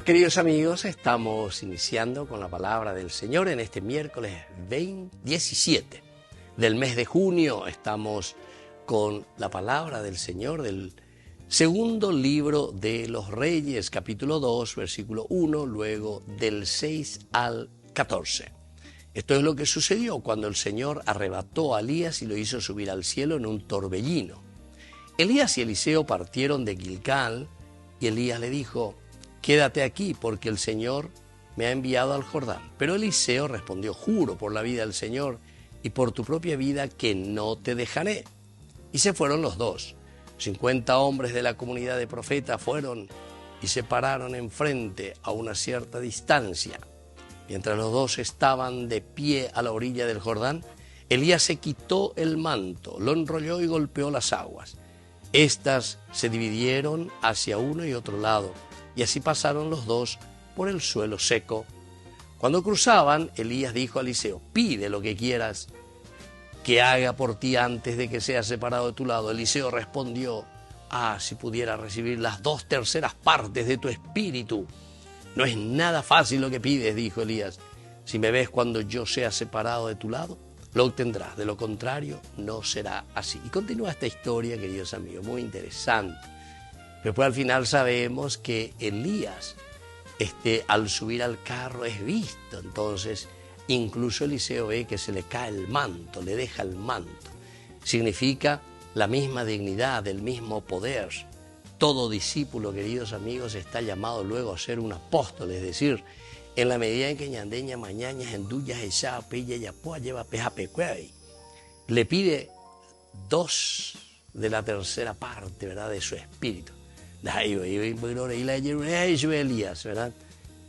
Queridos amigos, estamos iniciando con la palabra del Señor en este miércoles 17 del mes de junio. Estamos con la palabra del Señor del segundo libro de los Reyes, capítulo 2, versículo 1, luego del 6 al 14. Esto es lo que sucedió cuando el Señor arrebató a Elías y lo hizo subir al cielo en un torbellino. Elías y Eliseo partieron de Gilgal y Elías le dijo: «Quédate aquí, porque el Señor me ha enviado al Jordán». Pero Eliseo respondió: «Juro por la vida del Señor y por tu propia vida que no te dejaré». Y se fueron los dos. 50 hombres de la comunidad de profetas fueron y se pararon enfrente a una cierta distancia. Mientras los dos estaban de pie a la orilla del Jordán, Elías se quitó el manto, lo enrolló y golpeó las aguas. Estas se dividieron hacia uno y otro lado, y así pasaron los dos por el suelo seco. Cuando cruzaban, Elías dijo a Eliseo: «Pide lo que quieras que haga por ti antes de que sea separado de tu lado». Eliseo respondió: si pudiera recibir las 2/3 partes de tu espíritu. «No es nada fácil lo que pides», dijo Elías. «Si me ves cuando yo sea separado de tu lado, lo obtendrás. De lo contrario, no será así». Y continúa esta historia, queridos amigos, muy interesante. Después al final sabemos que Elías, al subir al carro, es visto. Entonces, incluso Eliseo ve que se le cae el manto, le deja el manto. Significa la misma dignidad, el mismo poder. Todo discípulo, queridos amigos, está llamado luego a ser un apóstol, es decir, en la medida en que ñandeña mañañas endullas esa pilla y apoa lleva peja pecuey, le pide 2/3 parte, ¿verdad?, de su espíritu. Elías, ¿verdad?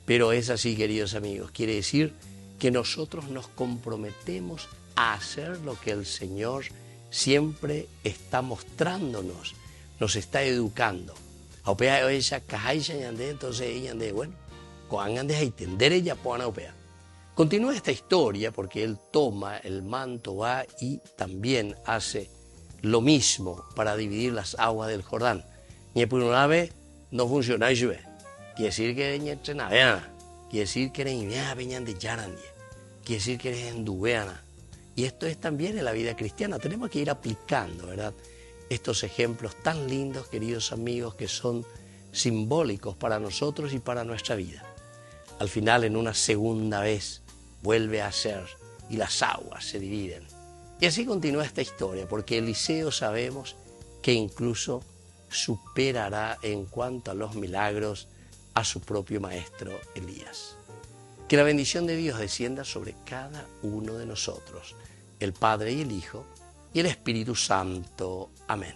Pero es así, queridos amigos, quiere decir que nosotros nos comprometemos a hacer lo que el Señor siempre está mostrándonos, nos está educando. Entonces, bueno, continúa esta historia porque él toma el manto, va y también hace lo mismo para dividir las aguas del Jordán. Ni por una vez no funciona, quiere decir que quiere decir que quiere decir que eres enduveana. Y esto es también en la vida cristiana. Tenemos que ir aplicando, ¿verdad?, estos ejemplos tan lindos, queridos amigos, que son simbólicos para nosotros y para nuestra vida. Al final, en una segunda vez, vuelve a ser y las aguas se dividen. Y así continúa esta historia, porque Eliseo sabemos que incluso superará en cuanto a los milagros a su propio maestro Elías. Que la bendición de Dios descienda sobre cada uno de nosotros, el Padre y el Hijo y el Espíritu Santo. Amén.